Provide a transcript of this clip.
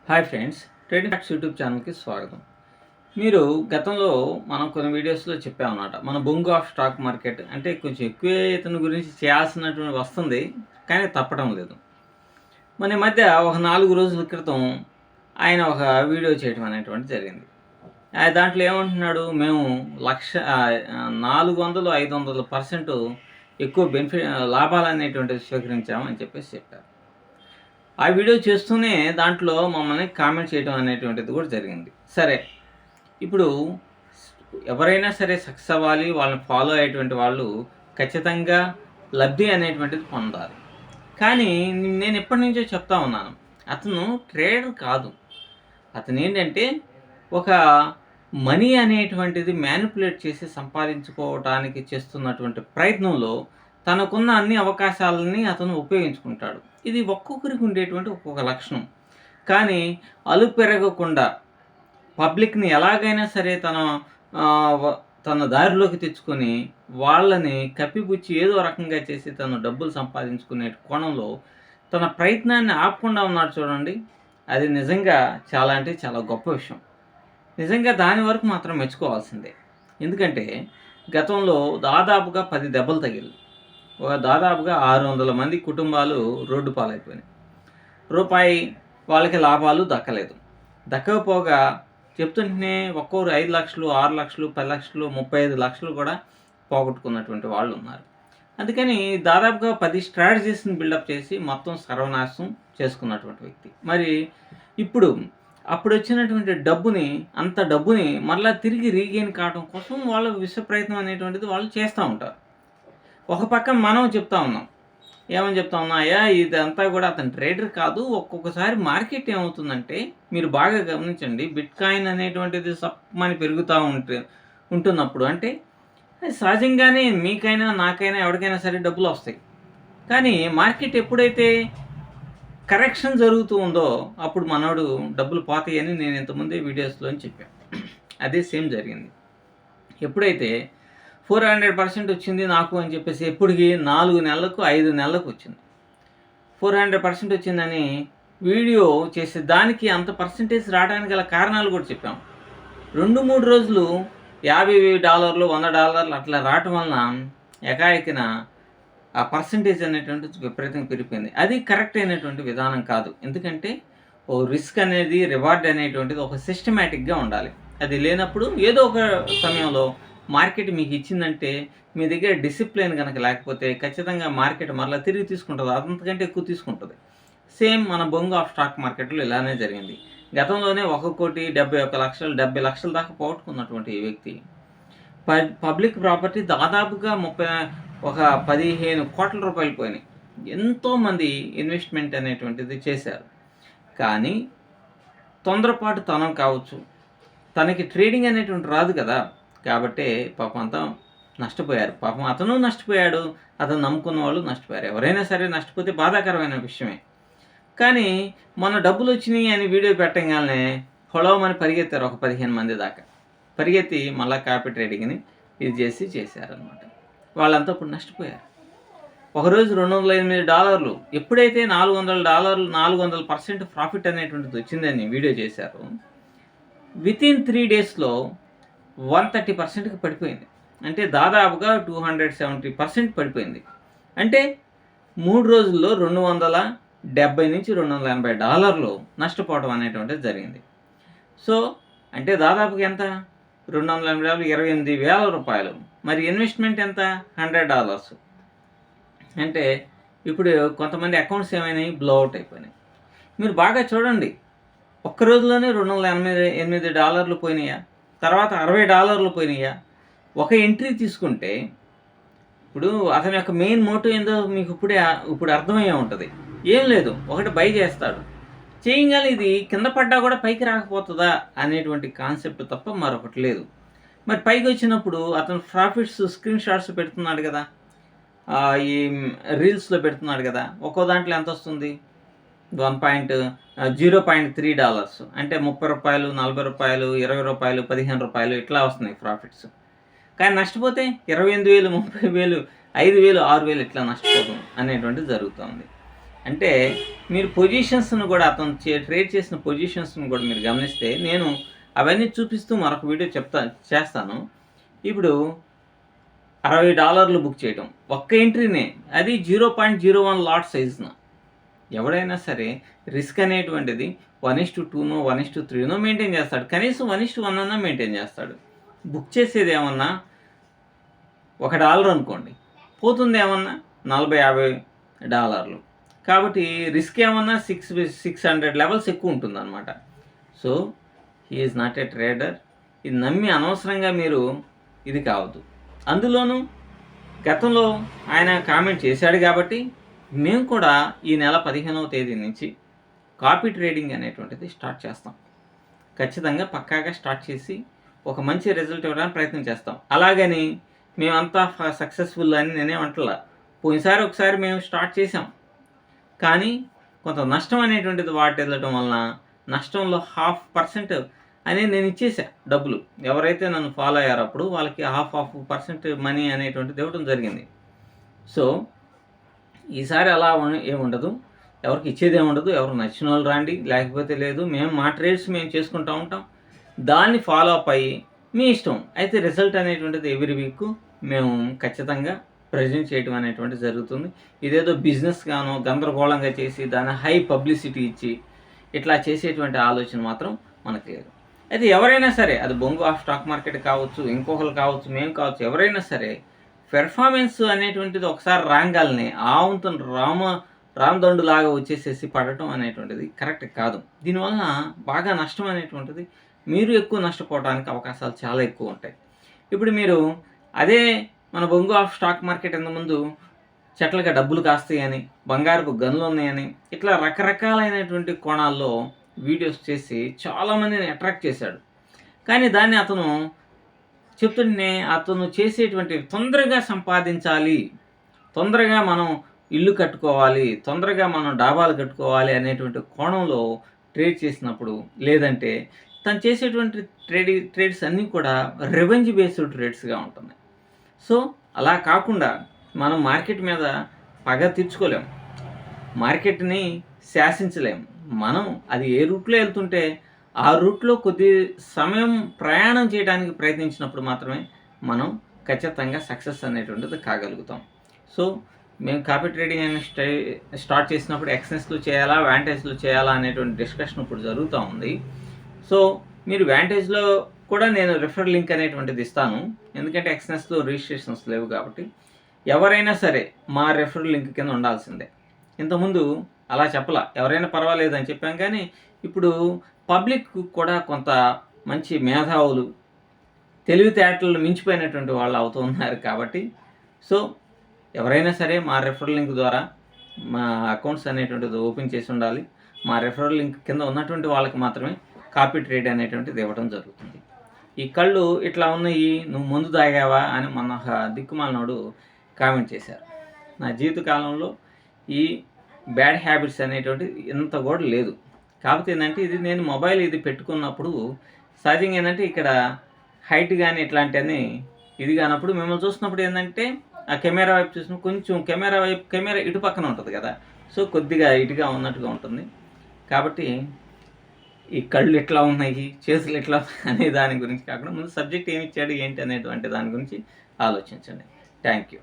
Hi friends, trading facts YouTube ఛానల్కి స్వాగతం. మీరు గతంలో మనం కొన్ని వీడియోస్లో చెప్పామన్నమాట. మన బొంగు ఆఫ్ స్టాక్ మార్కెట్ అంటే కొంచెం ఎక్కువే ఇతని గురించి చేయాల్సినటువంటి వస్తుంది, కానీ తప్పడం లేదు. మన ఈ మధ్య ఒక 4 రోజుల క్రితం ఆయన ఒక వీడియో చేయడం అనేటువంటిది జరిగింది. దాంట్లో ఏమంటున్నాడు, మేము 400, 500% ఎక్కువ లాభాలనేటువంటిది స్వీకరించామని చెప్పారు. ఆ వీడియో చేస్తూనే దాంట్లో మమ్మల్ని కామెంట్ చేయడం అనేటువంటిది కూడా జరిగింది. సరే, ఇప్పుడు ఎవరైనా సరే సక్సెస్ అవ్వాలి, వాళ్ళని ఫాలో అయ్యేటువంటి వాళ్ళు ఖచ్చితంగా లబ్ధి అనేటువంటిది పొందాలి. కానీ నేను ఎప్పటి నుంచో చెప్తా ఉన్నాను, అతను ట్రేడర్ కాదు. అతను ఏంటంటే ఒక మనీ అనేటువంటిది మ్యానిపులేట్ చేసి సంపాదించుకోవడానికి చేస్తున్నటువంటి ప్రయత్నంలో తనకున్న అన్ని అవకాశాలని అతను ఉపయోగించుకుంటాడు. ఇది ఒక్కొక్కరికి ఉండేటువంటి ఒక్కొక్క లక్షణం. కానీ అలుపెరగకుండా పబ్లిక్‌ని ఎలాగైనా సరే తన దారిలోకి తెచ్చుకొని వాళ్ళని కప్పిపుచ్చి ఏదో రకంగా చేసి తను డబ్బులు సంపాదించుకునే కోణంలో తన ప్రయత్నాన్ని ఆపకుండా ఉన్నాడు చూడండి. అది నిజంగా చాలా అంటే చాలా గొప్ప విషయం. నిజంగా దాని వరకు మాత్రం మెచ్చుకోవాల్సిందే. ఎందుకంటే గతంలో దాదాపుగా 10 దెబ్బలు తగిలినాయి. దాదాపుగా 600 మంది కుటుంబాలు రోడ్డు పాలైపోయినాయి. రూపాయి వాళ్ళకి లాభాలు దక్కలేదు. దక్కకపోగా చెప్తుంటేనే ఒక్కోరు 5 లక్షలు, 6 లక్షలు, 10 లక్షలు, 35 లక్షలు కూడా పోగొట్టుకున్నటువంటి వాళ్ళు ఉన్నారు. అందుకని దాదాపుగా 10 స్ట్రాటజీస్ని బిల్డప్ చేసి మొత్తం సర్వనాశం చేసుకున్నటువంటి వ్యక్తి. మరి ఇప్పుడు అప్పుడు వచ్చినటువంటి అంత డబ్బుని మరలా తిరిగి రీగెయిన్ కావడం కోసం వాళ్ళ విశ్వ ప్రయత్నం అనేటువంటిది వాళ్ళు చేస్తూ ఉంటారు. ఒక పక్క మనం చెప్తా ఉన్నాం, ఏమని చెప్తా ఉన్నా, ఇదంతా కూడా అతను ట్రేడర్ కాదు. ఒక్కొక్కసారి మార్కెట్ ఏమవుతుందంటే మీరు బాగా గమనించండి, బిట్ కాయిన్ అనేటువంటిది సప్పమని పెరుగుతూ ఉంటున్నప్పుడు అంటే సహజంగానే మీకైనా నాకైనా ఎవరికైనా సరే డబ్బులు వస్తాయి. కానీ మార్కెట్ ఎప్పుడైతే కరెక్షన్ జరుగుతూ ఉందో అప్పుడు మనోడు డబ్బులు పోతాయని నేను ఇంతకుముందే వీడియోస్లో చెప్పాను. అదే సేమ్ జరిగింది. ఎప్పుడైతే 400% వచ్చింది నాకు అని చెప్పేసి ఎప్పటికి 4 నెలలకు 5 నెలలకు వచ్చింది. 400% వచ్చిందని వీడియో చేసే దానికి అంత పర్సంటేజ్ రావడానికి గల కారణాలు కూడా చెప్పాం. 2-3 రోజులు $50,000, $100 అట్లా రావటం వలన ఏకాఏకిన ఆ పర్సంటేజ్ అనేటువంటిది విపరీతంగా పెరిగిపోయింది. అది కరెక్ట్ అయినటువంటి విధానం కాదు. ఎందుకంటే ఓ రిస్క్ అనేది, రివార్డ్ అనేటువంటిది ఒక సిస్టమేటిక్గా ఉండాలి. అది లేనప్పుడు ఏదో ఒక సమయంలో మార్కెట్ మీకు ఇచ్చిందంటే మీ దగ్గర డిసిప్లిన్ కనుక లేకపోతే ఖచ్చితంగా మార్కెట్ మరలా తిరిగి తీసుకుంటుంది, అంతకంటే ఎక్కువ తీసుకుంటుంది. సేమ్ మన బొంగు ఆఫ్ స్టాక్ మార్కెట్లో ఇలానే జరిగింది. గతంలోనే 1,71,00,000, 70 లక్షల దాకా పోగొట్టుకున్నటువంటి ఈ వ్యక్తి పబ్లిక్ ప్రాపర్టీ దాదాపుగా 15 కోట్ల రూపాయలు పోయినాయి. ఎంతోమంది ఇన్వెస్ట్మెంట్ అనేటువంటిది చేశారు. కానీ తొందరపాటు తనం కావచ్చు, తనకి ట్రేడింగ్ అనేటువంటి రాదు కదా, కాబట్టి పాపం అంతా నష్టపోయారు. పాపం అతను నష్టపోయాడు, అతను నమ్ముకున్న వాళ్ళు నష్టపోయారు. ఎవరైనా సరే నష్టపోతే బాధాకరమైన విషయమే. కానీ మన డబ్బులు వచ్చినాయి అని వీడియో పెట్టగానే పొడవమని పరిగెత్తారు ఒక 15 మంది దాకా. పరిగెత్తి మళ్ళీ కాపీ ట్రేడింగ్ని చేశారనమాట. వాళ్ళంతా ఇప్పుడు నష్టపోయారు. ఒకరోజు $208 ఎప్పుడైతే $400 400% ప్రాఫిట్ అనేటువంటిది వచ్చిందని వీడియో చేశారు, వితిన్ 3 డేస్లో 130%కి పడిపోయింది. అంటే దాదాపుగా 270% పడిపోయింది. అంటే 3 రోజుల్లో $270 నుంచి $280 నష్టపోవడం అనేటువంటిది జరిగింది. సో అంటే దాదాపుగా ఎంత, $280, $28,000. మరి ఇన్వెస్ట్మెంట్ ఎంత, $100. అంటే ఇప్పుడు కొంతమంది అకౌంట్స్ ఏమైనాయి, బ్లోఅవుట్ అయిపోయినాయి. మీరు బాగా చూడండి, ఒక్క రోజులోనే $288 పోయినాయా, తర్వాత $60 పోయినాయా. ఒక ఎంట్రీ తీసుకుంటే ఇప్పుడు అతని యొక్క మెయిన్ మోటివ్ ఏందో మీకు ఇప్పుడు అర్థమయ్యే ఉంటుంది. ఏం లేదు, ఒకటి బై చేస్తాడు, చేయగానే ఇది కింద పడ్డా కూడా పైకి రాకపోతుందా అనేటువంటి కాన్సెప్ట్ తప్ప మరొకటి లేదు. మరి పైకి వచ్చినప్పుడు అతను ప్రాఫిట్స్ స్క్రీన్ షాట్స్ పెడుతున్నాడు కదా, ఈ రీల్స్లో పెడుతున్నాడు కదా. ఒక్కో దాంట్లో ఎంత వస్తుంది, $0.3 అంటే ₹30, ₹40, ₹20, ₹15 ఇట్లా వస్తున్నాయి ప్రాఫిట్స్. కానీ నష్టపోతే 28,000, 30,000, 5,000, 6,000 ఇట్లా నష్టపోవడం అనేటువంటిది జరుగుతుంది. అంటే మీరు పొజిషన్స్ను కూడా అతను ట్రేడ్ చేసిన పొజిషన్స్ను కూడా మీరు గమనిస్తే నేను అవన్నీ చూపిస్తూ మరొక వీడియో చేస్తాను. ఇప్పుడు $60 బుక్ చేయటం ఒక్క ఎంట్రీనే, అది 0.01 లాట్ సైజున. ఎవడైనా సరే రిస్క్ అనేటువంటిది 1:2నో 1:3నో మెయింటైన్ చేస్తాడు, కనీసం 1:1 అన్నా మెయింటైన్ చేస్తాడు. బుక్ చేసేది ఏమన్నా $1 అనుకోండి, పోతుంది ఏమన్నా $40-50. కాబట్టి రిస్క్ ఏమన్నా 600 లెవెల్స్ ఎక్కువ ఉంటుందన్నమాట. So he is not a trader. ఇది నమ్మి అనవసరంగా మీరు ఇది కావద్దు. అందులోనూ గతంలో ఆయన కామెంట్ చేశాడు కాబట్టి మేము కూడా ఈ నెల 15వ తేదీ నుంచి కాపీ ట్రేడింగ్ అనేటువంటిది స్టార్ట్ చేస్తాం. ఖచ్చితంగా పక్కాగా స్టార్ట్ చేసి ఒక మంచి రిజల్ట్ ఇవ్వడానికి ప్రయత్నం చేస్తాం. అలాగని మేమంతా సక్సెస్ఫుల్ అని నేనేమంటలా. పోయినసారి ఒకసారి మేము స్టార్ట్ చేసాం, కానీ కొంత నష్టం అనేటువంటిది వాటిల్లటం వలన నష్టంలో 0.5% అనేది నేను ఇచ్చేసా డబ్బులు. ఎవరైతే నన్ను ఫాలో అయ్యారో అప్పుడు వాళ్ళకి 0.5% మనీ అనేటువంటిది ఇవ్వడం జరిగింది. సో ఈసారి అలా ఏముండదు, ఎవరికి ఇచ్చేది ఏముండదు. ఎవరు నచ్చిన వాళ్ళు రాండి, లేకపోతే లేదు. మేము మా ట్రేడ్స్ మేము చేసుకుంటూ ఉంటాం, దాన్ని ఫాలో అప్ అయ్యి మీ ఇష్టం. అయితే రిజల్ట్ అనేటువంటిది ఎవ్రీ వీక్ మేము ఖచ్చితంగా ప్రజెంట్ చేయడం అనేటువంటిది జరుగుతుంది. ఇదేదో బిజినెస్ గానో గందరగోళంగా చేసి దాని హై పబ్లిసిటీ ఇచ్చి ఇట్లా చేసేటువంటి ఆలోచన మాత్రం మనకు లేదు. అయితే ఎవరైనా సరే, అది బొంగు ఆఫ్ స్టాక్ మార్కెట్ కావచ్చు, ఇంకొకరు కావచ్చు, మేము కావచ్చు, ఎవరైనా సరే పెర్ఫార్మెన్స్ అనేటువంటిది ఒకసారి రాగాలని ఆవంతం రామదండు లాగా వచ్చేసేసి పడటం అనేటువంటిది కరెక్ట్ కాదు. దీనివల్ల బాగా నష్టం అనేటువంటిది, మీరు ఎక్కువ నష్టపోవడానికి అవకాశాలు చాలా ఎక్కువ ఉంటాయి. ఇప్పుడు మీరు అదే మన బొంగు ఆఫ్ స్టాక్ మార్కెట్ ముందు చెట్లుగా డబ్బులు కాస్తాయని, బంగారపు గనులు ఉన్నాయని, ఇట్లా రకరకాలైనటువంటి కోణాల్లో వీడియోస్ చేసి చాలామందిని అట్రాక్ట్ చేశాడు. కానీ దాన్ని అతను అతను చేసేటువంటి తొందరగా సంపాదించాలి, తొందరగా మనం ఇల్లు కట్టుకోవాలి, తొందరగా మనం డాబాలు కట్టుకోవాలి అనేటువంటి కోణంలో ట్రేడ్ చేసినప్పుడు, లేదంటే తను చేసేటువంటి ట్రేడ్స్ అన్నీ కూడా రెవెన్జ్ బేస్డ్ ట్రేడ్స్గా ఉంటున్నాయి. సో అలా కాకుండా మనం మార్కెట్ మీద పగ తీర్చుకోలేము, మార్కెట్ని శాసించలేము. మనం అది ఏ రూట్లో వెళ్తుంటే ఆ రూట్లో కొద్ది సమయం ప్రయాణం చేయడానికి ప్రయత్నించినప్పుడు మాత్రమే మనం ఖచ్చితంగా సక్సెస్ అనేటువంటిది కాగలుగుతాం. సో మేము కాపీ ట్రేడింగ్ అని స్టార్ట్ చేసినప్పుడు ఎక్స్చెంజ్లు చేయాలా, వ్యాంటేజ్లు చేయాలా అనేటువంటి డిస్కషన్ ఇప్పుడు జరుగుతూ ఉంది. సో మీరు వ్యాంటేజ్లో కూడా నేను రిఫర్ లింక్ అనేటువంటిది ఇస్తాను, ఎందుకంటే ఎక్స్చెంజ్లో రిజిస్ట్రేషన్స్ లేవు కాబట్టి. ఎవరైనా సరే మా రిఫర్ లింక్ కింద ఉండాల్సిందే. ఇంతకుముందు అలా చెప్పలా, ఎవరైనా పర్వాలేదు అని చెప్పాం. కానీ ఇప్పుడు పబ్లిక్ కూడా కొంత మంచి మేధావులు, తెలివితేటలు మించిపోయినటువంటి వాళ్ళు అవుతున్నారు కాబట్టి, సో ఎవరైనా సరే మా రెఫరల్ లింక్ ద్వారా మా అకౌంట్స్ అనేటువంటిది ఓపెన్ చేసి ఉండాలి. మా రెఫరల్ లింక్ కింద ఉన్నటువంటి వాళ్ళకి మాత్రమే కాపీ ట్రేడ్ అనేటువంటిది ఇవ్వడం జరుగుతుంది. ఈ కళ్ళు ఇట్లా ఉన్నాయి, నువ్వు ముందు తాగావా అని మన దిక్కుమాలినోడు కామెంట్ చేశారు. నా జీవితకాలంలో ఈ బ్యాడ్ హ్యాబిట్స్ అనేటువంటిది ఇంత కూడా లేదు. కాకపోతే ఏంటంటే ఇది నేను మొబైల్ ఇది పెట్టుకున్నప్పుడు సహజంగా ఏంటంటే ఇక్కడ హైట్ కానీ ఇట్లాంటివన్నీ ఇది కానప్పుడు మిమ్మల్ని చూసినప్పుడు ఏంటంటే ఆ కెమెరా వైపు చూసినప్పుడు కొంచెం కెమెరా ఇటు పక్కన ఉంటుంది కదా, సో కొద్దిగా ఇటుగా ఉన్నట్టుగా ఉంటుంది. కాబట్టి ఈ కళ్ళు ఎట్లా ఉన్నాయి, చేతులు ఎట్లా అనే దాని గురించి కాకుండా ముందు సబ్జెక్ట్ ఏమి ఇచ్చాడు ఏంటి అనేటువంటి దాని గురించి ఆలోచించండి. Thank you.